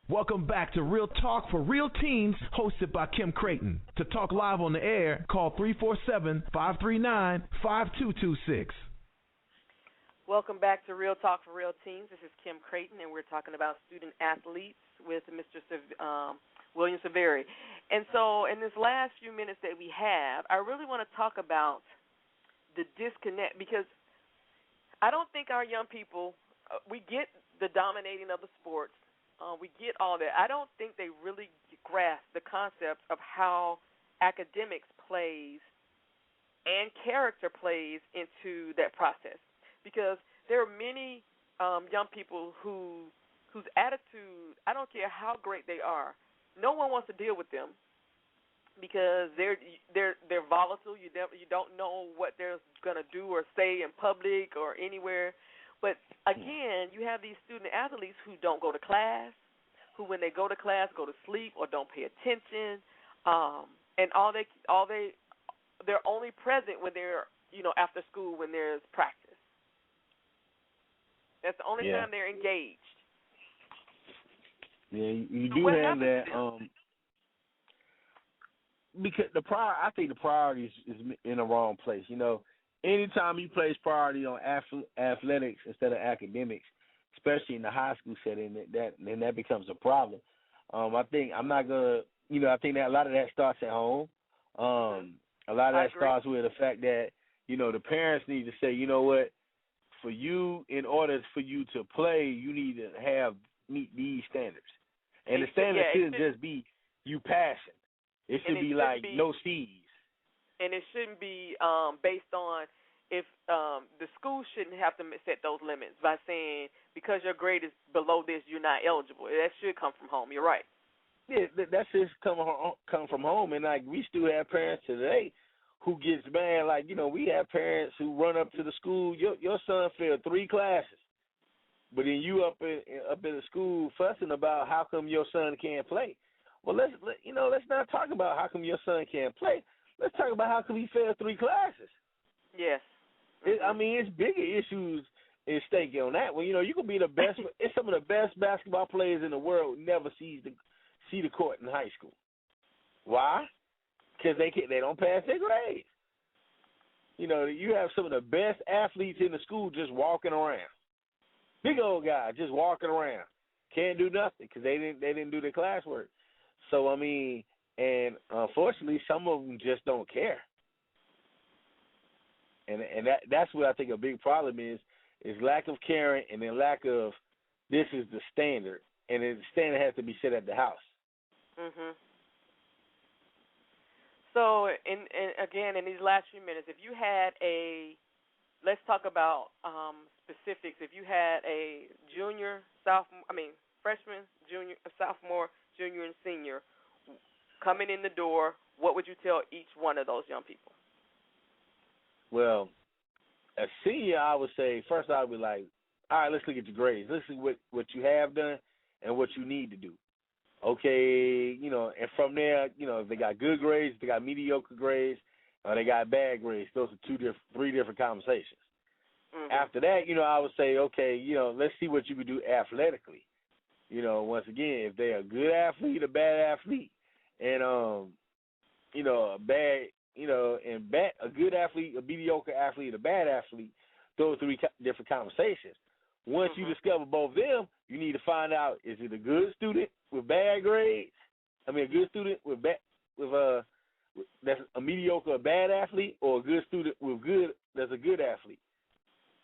Welcome back to Real Talk for Real Teens, hosted by Kim Creighton. To talk live on the air, call 347-539-5226. Welcome back to Real Talk for Real Teens. This is Kim Creighton, and we're talking about student athletes with Mr. William Silveri. And so in this last few minutes that we have, I really want to talk about the disconnect because I don't think our young people, we get the dominating of the sports, we get all that. I don't think they really grasp the concept of how academics plays and character plays into that process because there are many young people whose attitude, I don't care how great they are, no one wants to deal with them because they're volatile. You don't know what they're going to do or say in public or anywhere. But again, you have these student athletes who don't go to class, who when they go to class go to sleep or don't pay attention, and they're only present when they're after school when there's practice. That's the only time they're engaged. Yeah, you do have that. Because I think the priority is in the wrong place. Anytime you place priority on athletics instead of academics, especially in the high school setting, that becomes a problem. I think I think that a lot of that starts at home. A lot of that starts with the fact that the parents need to say, what, in order for you to play, you need to meet these standards. And the standard shouldn't just be you passing. It should be like no C's. And it shouldn't be based on if the school shouldn't have to set those limits by saying because your grade is below this, you're not eligible. That should come from home. You're right. Yeah, that should come from home. And we still have parents today who gets mad. We have parents who run up to the school. Your son failed 3 classes. But then you up in the school fussing about how come your son can't play. Well, let's not talk about how come your son can't play. Let's talk about how come he failed 3 classes. Yes. It's bigger issues at stake on that one. You can be the best. It's some of the best basketball players in the world never see the court in high school. Why? Because they don't pass their grades. You have some of the best athletes in the school just walking around. Big old guy just walking around, can't do nothing because they didn't do their classwork. So and unfortunately, some of them just don't care. And that's what I think a big problem is lack of caring and then lack of this is the standard, and the standard has to be set at the house. Mhm. So, again, in these last few minutes, if you had let's talk about specifics. If you had a freshman, junior, sophomore, junior, and senior coming in the door, what would you tell each one of those young people? Well, a senior, I would say, first I would be like, all right, let's look at your grades. Let's see what you have done and what you need to do. Okay, and from there, if they got good grades, if they got mediocre grades, or they got bad grades, those are 3 different conversations. Mm-hmm. After that, I would say, okay, let's see what you can do athletically. Once again, if they're a good athlete, a bad athlete, and a good athlete, a mediocre athlete, a bad athlete, those three different conversations. Once you discover both of them, you need to find out, is it a good student with bad grades? A good student that's a mediocre, a bad athlete, or a good student that's a good athlete.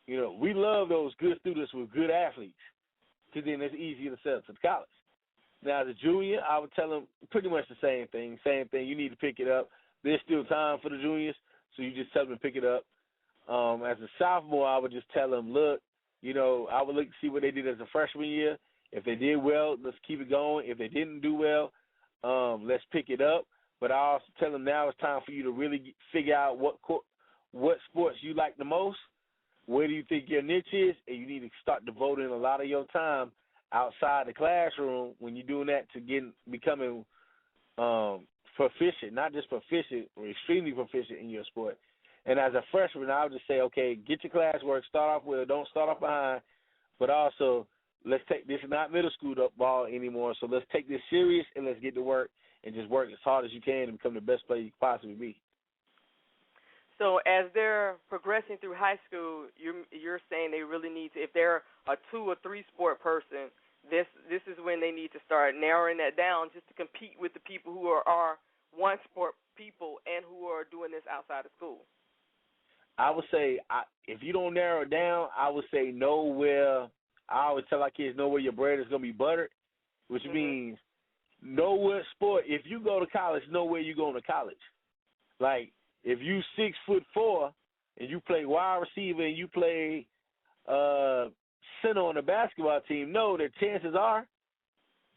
We love those good students with good athletes, because then it's easier to sell to the college. Now, as a junior, I would tell them pretty much the same thing. You need to pick it up. There's still time for the juniors, so you just tell them to pick it up. As a sophomore, I would just tell them, look, I would look to see what they did as a freshman year. If they did well, let's keep it going. If they didn't do well, let's pick it up. But I also tell them now it's time for you to really figure out what sports you like the most, where do you think your niche is, and you need to start devoting a lot of your time outside the classroom when you're doing that to becoming proficient, not just proficient or extremely proficient in your sport. And as a freshman, I would just say, okay, get your classwork, start off well, don't start off behind, but also let's take this is not middle school ball anymore, so let's take this serious and let's get to work and just work as hard as you can to become the best player you can possibly be. So as they're progressing through high school, you're saying they really need to, if they're a 2 or 3 sport person, this is when they need to start narrowing that down just to compete with the people who are one sport people and who are doing this outside of school. I would say, if you don't narrow it down, I would say know where. I always tell our kids, know where your bread is going to be buttered, which means know what sport. If you go to college, know where you're going to college. Like, if you 6'4" and you play wide receiver and you play center on the basketball team, know that chances are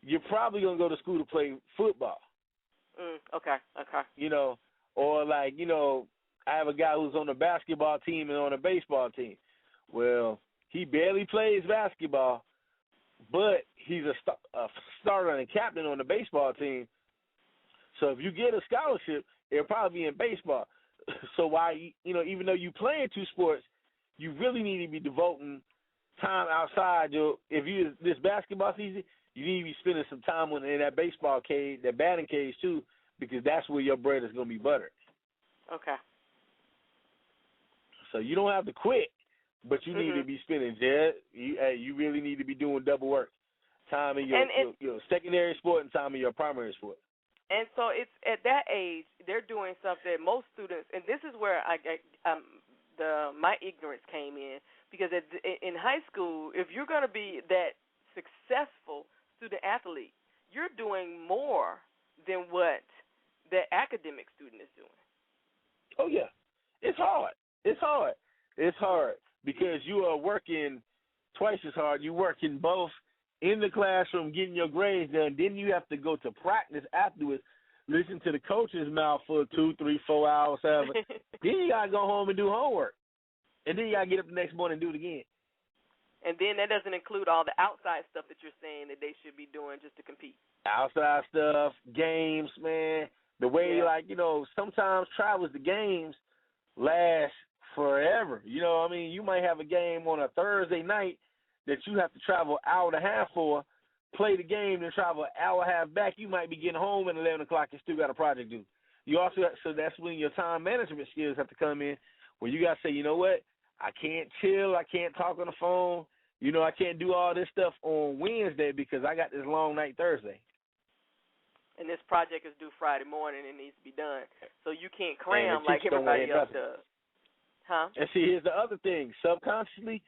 you're probably going to go to school to play football. Okay. Or like, I have a guy who's on the basketball team and on the baseball team. Well, he barely plays basketball, but he's a starter and captain on the baseball team. So if you get a scholarship, it'll probably be in baseball. So even though you play in 2 sports, you really need to be devoting time outside this basketball season. You need to be spending some time in that baseball cage, that batting cage too, because that's where your bread is going to be buttered. Okay. So you don't have to quit, but you need to be spending there. You really need to be doing double work, time in your secondary sport and time in your primary sport. And so it's at that age they're doing something that most students, and this is where my ignorance came in, because in high school, if you're going to be that successful student athlete, you're doing more than what the academic student is doing. Oh yeah, it's hard. It's hard because you are working twice as hard. You're working both in the classroom, getting your grades done. Then you have to go to practice afterwards, listen to the coach's mouth for 2, 3, 4 hours, whatever. Then you got to go home and do homework. And then you got to get up the next morning and do it again. And then that doesn't include all the outside stuff that you're saying that they should be doing just to compete. Outside stuff, games, man. The way, sometimes travels to games last forever. You might have a game on a Thursday night that you have to travel an hour and a half for, play the game, and travel an hour and a half back. You might be getting home at 11 o'clock and still got a project due. So that's when your time management skills have to come in, where you got to say, you know what, I can't chill, I can't talk on the phone, I can't do all this stuff on Wednesday because I got this long night Thursday. And this project is due Friday morning and it needs to be done. So you can't cram like everybody else does. Huh? And see, here's the other thing. Subconsciously,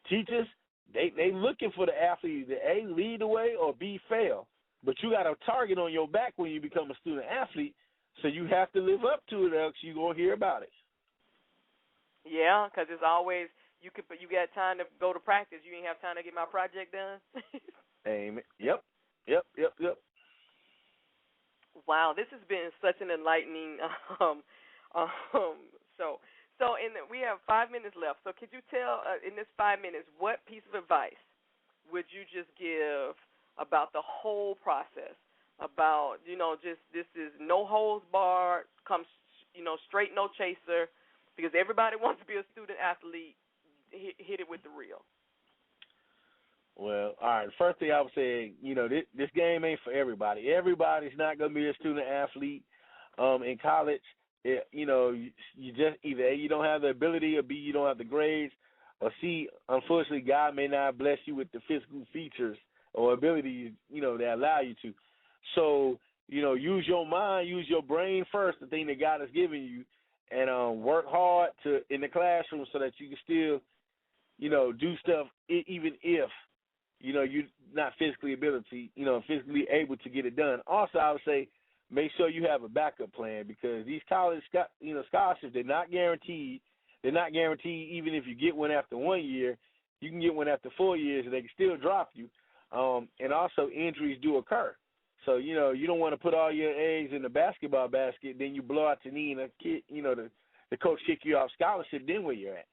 teachers, they looking for the athlete to A, lead the way, or B, fail. But you got a target on your back when you become a student athlete, so you have to live up to it, else you're going to hear about it. Yeah, because it's always, you got time to go to practice. You ain't have time to get my project done. Amen. Yep. Wow, this has been such an enlightening show. So we have 5 minutes left. So could you tell, in this 5 minutes, what piece of advice would you just give about the whole process? About, just this is no holds barred, comes, straight, no chaser, because everybody wants to be a student athlete. Hit it with the real. Well, all right. First thing I would say, this game ain't for everybody. Everybody's not gonna be a student athlete. In college, you just either A, you don't have the ability, or B, you don't have the grades, or C, unfortunately, God may not bless you with the physical features or abilities, that allow you to. So, use your mind, use your brain first, the thing that God has given you, and work hard in the classroom so that you can still, do stuff even if, you're not physically physically able to get it done. Also, I would say make sure you have a backup plan because these college, scholarships, they're not guaranteed. They're not guaranteed even if you get one after 1 year. You can get one after 4 years and they can still drop you. And also injuries do occur. So, you don't want to put all your eggs in the basketball basket, then you blow out your knee and the coach kick you off scholarship, then where you're at.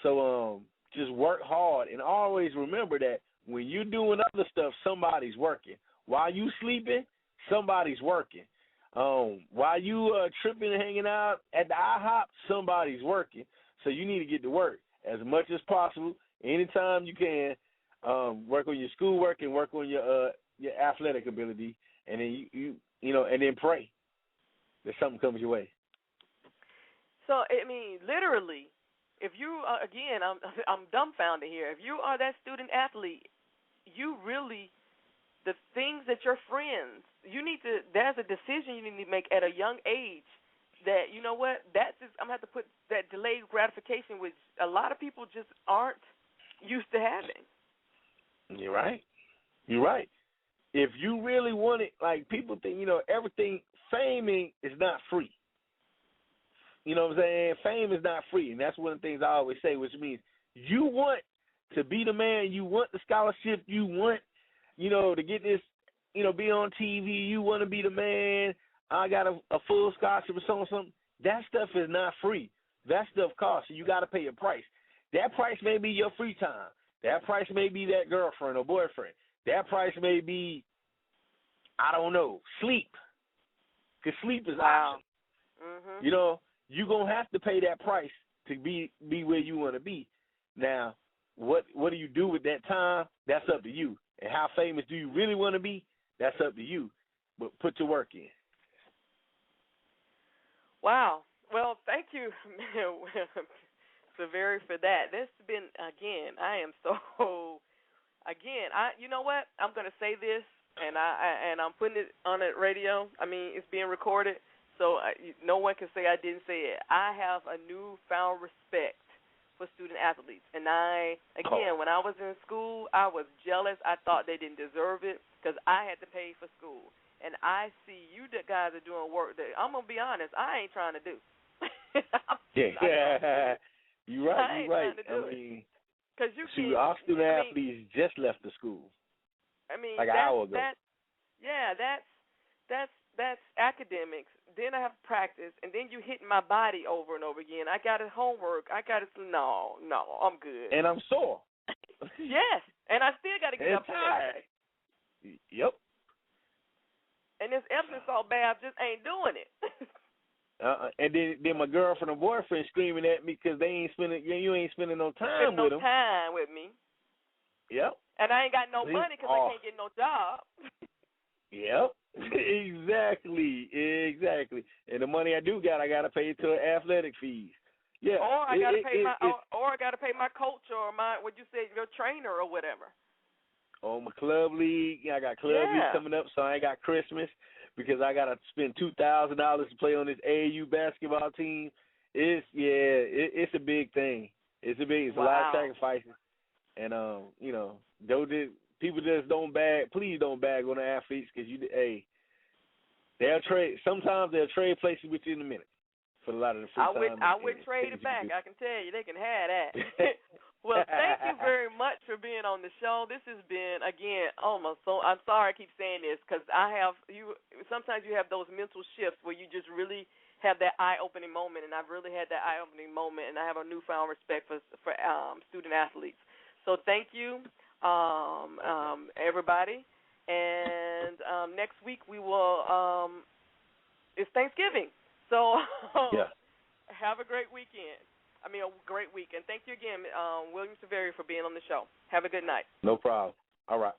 So just work hard and always remember that when you're doing other stuff, somebody's working. While you sleeping, somebody's working. While you tripping and hanging out at the IHOP, somebody's working. So you need to get to work as much as possible, anytime you can. Work on your schoolwork and work on your athletic ability, and then and then pray that something comes your way. So literally, if you again, I'm dumbfounded here. If you are that student athlete, you really the things that your friends there's a decision you need to make at a young age that you know what that's just, I'm gonna have to put that delayed gratification, which a lot of people just aren't used to having. You're right. You're right. If you really want it, like people think, everything, fame is not free. You know what I'm saying? Fame is not free, and that's one of the things I always say, which means you want to be the man, you want the scholarship, you want, to get this, be on TV, you want to be the man, I got a full scholarship or something. That stuff is not free. That stuff costs, so you got to pay a price. That price may be your free time. That price may be that girlfriend or boyfriend. That price may be, I don't know, sleep. Because sleep is optional. Mm-hmm. You're going to have to pay that price to be where you want to be. Now, what do you do with that time? That's up to you. And how famous do you really want to be? That's up to you. But put your work in. Wow. Well, thank you, Silveri, for that. This has been, again, you know what? I'm going to say this, and I'm putting it on the radio. It's being recorded, so no one can say I didn't say it. I have a newfound respect for student athletes. And when I was in school, I was jealous. I thought they didn't deserve it because I had to pay for school. And I see you guys are doing work that, I'm going to be honest, I ain't trying to do. Yeah. You're right. Because our student athletes just left the school. Like an hour ago. That's academics. Then I have practice, and then you hitting my body over and over again. I got homework. No, I'm good. And I'm sore. Yes, and I still got to get up tired. Yep. And this Epsom salt bath just ain't doing it. And then my girlfriend or boyfriend screaming at me because you ain't spending no time with them. No time with me. Yep. And I ain't got no money because I can't get no job. Yep. Exactly. And the money I do got, I got to pay to athletic fees. Yeah. Or I got to pay I got to pay my coach or your trainer or whatever. Oh, my club league. I got club league coming up, so I ain't got Christmas because I got to spend $2,000 to play on this AAU basketball team. It's a big thing. It's a lot of sacrifices. And, people just please don't bag on the athletes because sometimes they'll trade places with you in a minute for a lot of the free time. I would trade it back. I can tell you, they can have that. Well, thank you very much for being on the show. This has been, again, I'm sorry I keep saying this because sometimes you have those mental shifts where you just really have that eye-opening moment, and I've really had that eye-opening moment, and I have a newfound respect for student athletes. So thank you, everybody. And next week we will, it's Thanksgiving. So have a great weekend. a great week. And thank you again, William Silveri, for being on the show. Have a good night. No problem. All right.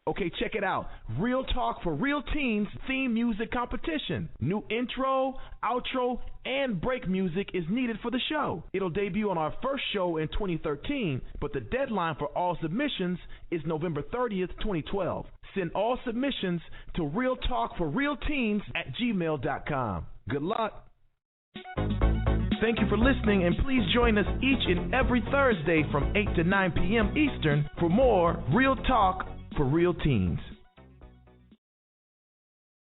Okay, check it out. Real Talk for Real Teens theme music competition. New intro, outro, and break music is needed for the show. It'll debut on our first show in 2013, but the deadline for all submissions is November 30th, 2012. Send all submissions to realtalkforrealteens@gmail.com. Good luck. Thank you for listening, and please join us each and every Thursday from 8 to 9 p.m. Eastern for more Real Talk for Real Teens.